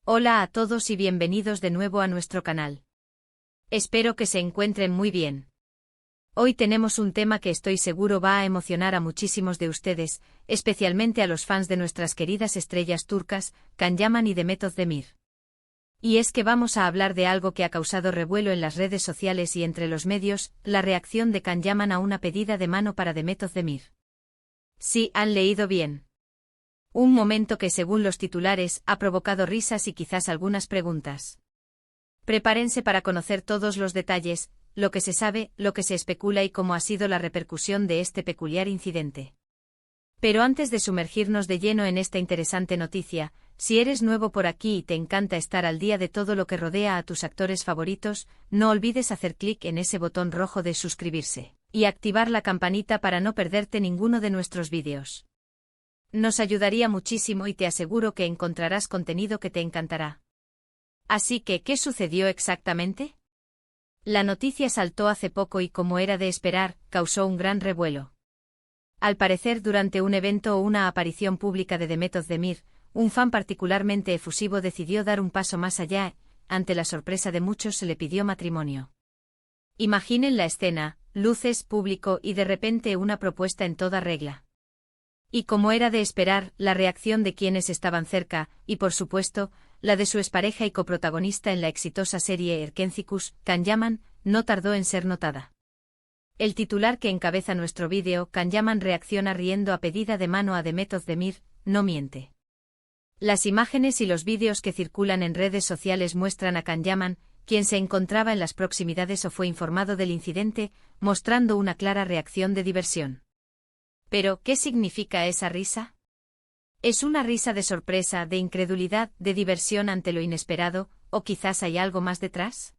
Hola a todos y bienvenidos de nuevo a nuestro canal. Espero que se encuentren muy bien. Hoy tenemos un tema que estoy seguro va a emocionar a muchísimos de ustedes, especialmente a los fans de nuestras queridas estrellas turcas, Can Yaman y Demet Özdemir. Y es que vamos a hablar de algo que ha causado revuelo en las redes sociales y entre los medios, la reacción de Can Yaman a una pedida de mano para Demet Özdemir. Sí, han leído bien. Un momento que, según los titulares, ha provocado risas y quizás algunas preguntas. Prepárense para conocer todos los detalles, lo que se sabe, lo que se especula y cómo ha sido la repercusión de este peculiar incidente. Pero antes de sumergirnos de lleno en esta interesante noticia, si eres nuevo por aquí y te encanta estar al día de todo lo que rodea a tus actores favoritos, no olvides hacer clic en ese botón rojo de suscribirse y activar la campanita para no perderte ninguno de nuestros vídeos. Nos ayudaría muchísimo y te aseguro que encontrarás contenido que te encantará. Así que, ¿qué sucedió exactamente? La noticia saltó hace poco y, como era de esperar, causó un gran revuelo. Al parecer, durante un evento o una aparición pública de Demet Özdemir, un fan particularmente efusivo decidió dar un paso más allá, ante la sorpresa de muchos se le pidió matrimonio. Imaginen la escena, luces, público y de repente una propuesta en toda regla. Y como era de esperar, la reacción de quienes estaban cerca, y por supuesto, la de su expareja y coprotagonista en la exitosa serie Erkencikus, Can Yaman, no tardó en ser notada. El titular que encabeza nuestro vídeo, Can Yaman reacciona riendo a pedida de mano a Demet Özdemir, no miente. Las imágenes y los vídeos que circulan en redes sociales muestran a Can Yaman, quien se encontraba en las proximidades o fue informado del incidente, mostrando una clara reacción de diversión. Pero, ¿qué significa esa risa? ¿Es una risa de sorpresa, de incredulidad, de diversión ante lo inesperado, o quizás hay algo más detrás?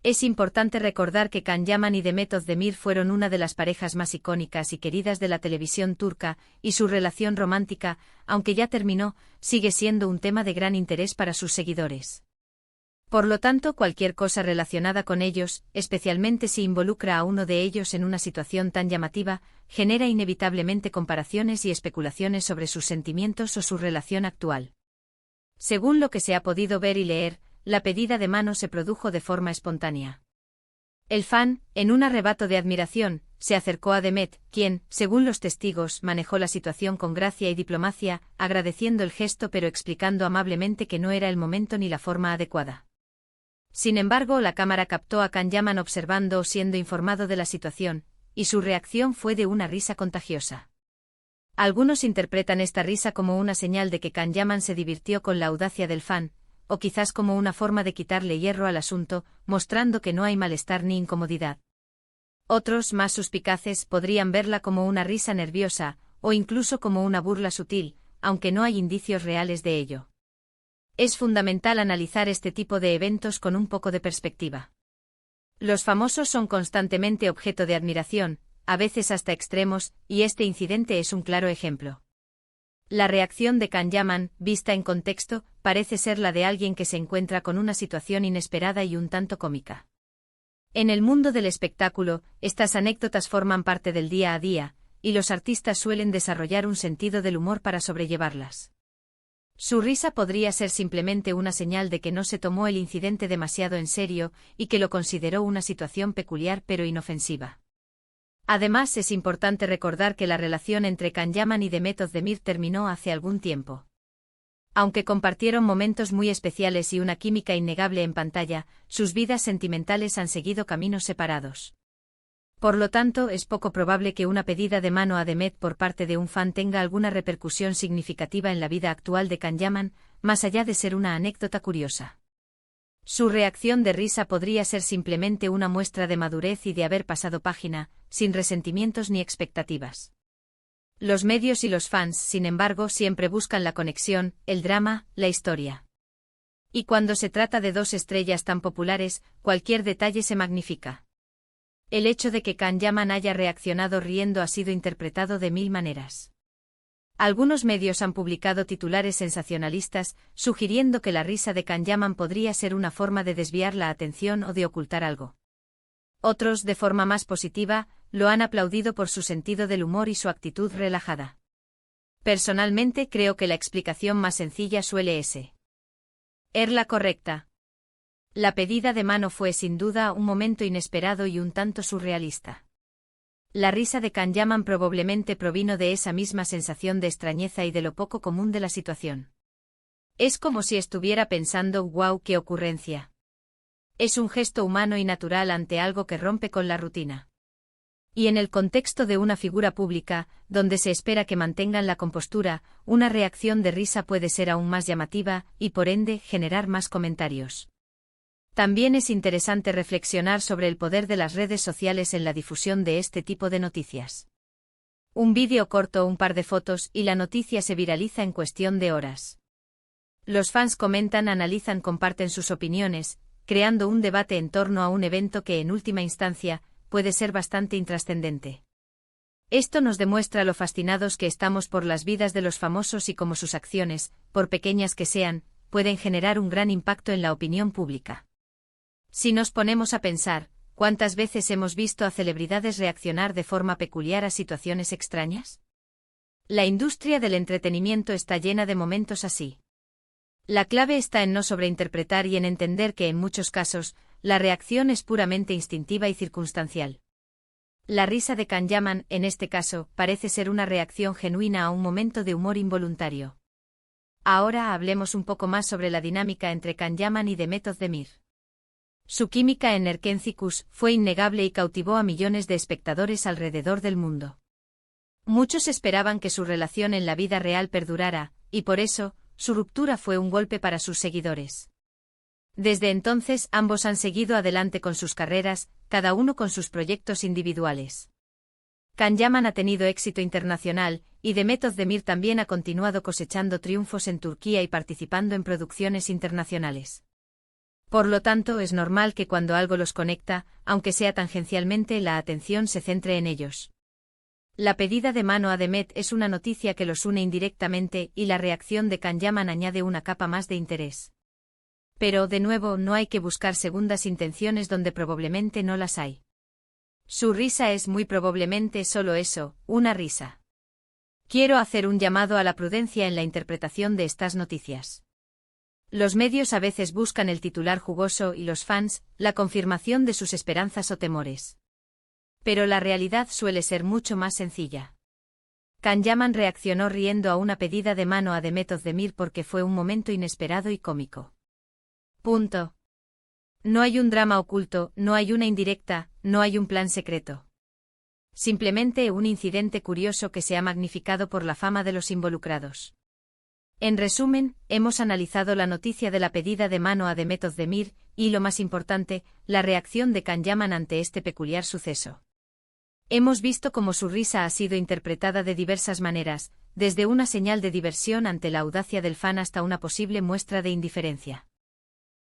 Es importante recordar que Can Yaman y Demet Özdemir fueron una de las parejas más icónicas y queridas de la televisión turca, y su relación romántica, aunque ya terminó, sigue siendo un tema de gran interés para sus seguidores. Por lo tanto, cualquier cosa relacionada con ellos, especialmente si involucra a uno de ellos en una situación tan llamativa, genera inevitablemente comparaciones y especulaciones sobre sus sentimientos o su relación actual. Según lo que se ha podido ver y leer, la pedida de mano se produjo de forma espontánea. El fan, en un arrebato de admiración, se acercó a Demet, quien, según los testigos, manejó la situación con gracia y diplomacia, agradeciendo el gesto pero explicando amablemente que no era el momento ni la forma adecuada. Sin embargo, la cámara captó a Can Yaman observando o siendo informado de la situación, y su reacción fue de una risa contagiosa. Algunos interpretan esta risa como una señal de que Can Yaman se divirtió con la audacia del fan, o quizás como una forma de quitarle hierro al asunto, mostrando que no hay malestar ni incomodidad. Otros, más suspicaces, podrían verla como una risa nerviosa, o incluso como una burla sutil, aunque no hay indicios reales de ello. Es fundamental analizar este tipo de eventos con un poco de perspectiva. Los famosos son constantemente objeto de admiración, a veces hasta extremos, y este incidente es un claro ejemplo. La reacción de Can Yaman, vista en contexto, parece ser la de alguien que se encuentra con una situación inesperada y un tanto cómica. En el mundo del espectáculo, estas anécdotas forman parte del día a día, y los artistas suelen desarrollar un sentido del humor para sobrellevarlas. Su risa podría ser simplemente una señal de que no se tomó el incidente demasiado en serio y que lo consideró una situación peculiar pero inofensiva. Además, es importante recordar que la relación entre Can Yaman y Demet Özdemir terminó hace algún tiempo. Aunque compartieron momentos muy especiales y una química innegable en pantalla, sus vidas sentimentales han seguido caminos separados. Por lo tanto, es poco probable que una pedida de mano a Demet por parte de un fan tenga alguna repercusión significativa en la vida actual de Can Yaman, más allá de ser una anécdota curiosa. Su reacción de risa podría ser simplemente una muestra de madurez y de haber pasado página, sin resentimientos ni expectativas. Los medios y los fans, sin embargo, siempre buscan la conexión, el drama, la historia. Y cuando se trata de dos estrellas tan populares, cualquier detalle se magnifica. El hecho de que Can Yaman haya reaccionado riendo ha sido interpretado de mil maneras. Algunos medios han publicado titulares sensacionalistas, sugiriendo que la risa de Can Yaman podría ser una forma de desviar la atención o de ocultar algo. Otros, de forma más positiva, lo han aplaudido por su sentido del humor y su actitud relajada. Personalmente creo que la explicación más sencilla suele ser La correcta. La pedida de mano fue sin duda un momento inesperado y un tanto surrealista. La risa de Kanyaman probablemente provino de esa misma sensación de extrañeza y de lo poco común de la situación. Es como si estuviera pensando, wow, qué ocurrencia. Es un gesto humano y natural ante algo que rompe con la rutina. Y en el contexto de una figura pública, donde se espera que mantengan la compostura, una reacción de risa puede ser aún más llamativa y por ende generar más comentarios. También es interesante reflexionar sobre el poder de las redes sociales en la difusión de este tipo de noticias. Un vídeo corto o un par de fotos y la noticia se viraliza en cuestión de horas. Los fans comentan, analizan, comparten sus opiniones, creando un debate en torno a un evento que en última instancia puede ser bastante intrascendente. Esto nos demuestra lo fascinados que estamos por las vidas de los famosos y cómo sus acciones, por pequeñas que sean, pueden generar un gran impacto en la opinión pública. Si nos ponemos a pensar, ¿cuántas veces hemos visto a celebridades reaccionar de forma peculiar a situaciones extrañas? La industria del entretenimiento está llena de momentos así. La clave está en no sobreinterpretar y en entender que en muchos casos, la reacción es puramente instintiva y circunstancial. La risa de Kanyaman, en este caso, parece ser una reacción genuina a un momento de humor involuntario. Ahora hablemos un poco más sobre la dinámica entre Kanyaman y Demet Özdemir. Su química en Erkencikus fue innegable y cautivó a millones de espectadores alrededor del mundo. Muchos esperaban que su relación en la vida real perdurara, y por eso, su ruptura fue un golpe para sus seguidores. Desde entonces ambos han seguido adelante con sus carreras, cada uno con sus proyectos individuales. Kanyaman ha tenido éxito internacional, y Demet Özdemir también ha continuado cosechando triunfos en Turquía y participando en producciones internacionales. Por lo tanto, es normal que cuando algo los conecta, aunque sea tangencialmente, la atención se centre en ellos. La pedida de mano a Demet es una noticia que los une indirectamente y la reacción de Kanyaman añade una capa más de interés. Pero, de nuevo, no hay que buscar segundas intenciones donde probablemente no las hay. Su risa es muy probablemente solo eso, una risa. Quiero hacer un llamado a la prudencia en la interpretación de estas noticias. Los medios a veces buscan el titular jugoso y los fans, la confirmación de sus esperanzas o temores. Pero la realidad suele ser mucho más sencilla. Kanyaman reaccionó riendo a una pedida de mano a Demet Özdemir porque fue un momento inesperado y cómico. Punto. No hay un drama oculto, no hay una indirecta, no hay un plan secreto. Simplemente un incidente curioso que se ha magnificado por la fama de los involucrados. En resumen, hemos analizado la noticia de la pedida de mano a Demet Özdemir, y lo más importante, la reacción de Kanyaman ante este peculiar suceso. Hemos visto cómo su risa ha sido interpretada de diversas maneras, desde una señal de diversión ante la audacia del fan hasta una posible muestra de indiferencia.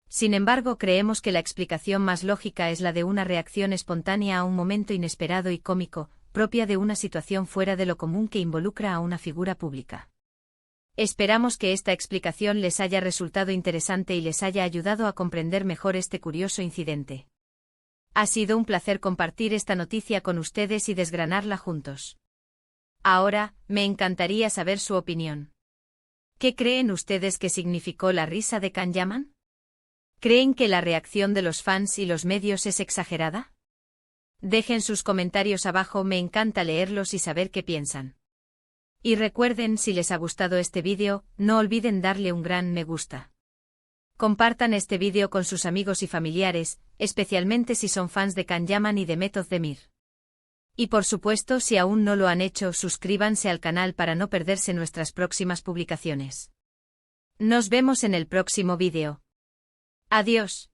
Sin embargo, creemos que la explicación más lógica es la de una reacción espontánea a un momento inesperado y cómico, propia de una situación fuera de lo común que involucra a una figura pública. Esperamos que esta explicación les haya resultado interesante y les haya ayudado a comprender mejor este curioso incidente. Ha sido un placer compartir esta noticia con ustedes y desgranarla juntos. Ahora, me encantaría saber su opinión. ¿Qué creen ustedes que significó la risa de Kanyaman? ¿Creen que la reacción de los fans y los medios es exagerada? Dejen sus comentarios abajo, me encanta leerlos y saber qué piensan. Y recuerden, si les ha gustado este vídeo, no olviden darle un gran me gusta. Compartan este vídeo con sus amigos y familiares, especialmente si son fans de Kanyaman y Demet Özdemir. Y por supuesto, si aún no lo han hecho, suscríbanse al canal para no perderse nuestras próximas publicaciones. Nos vemos en el próximo vídeo. Adiós.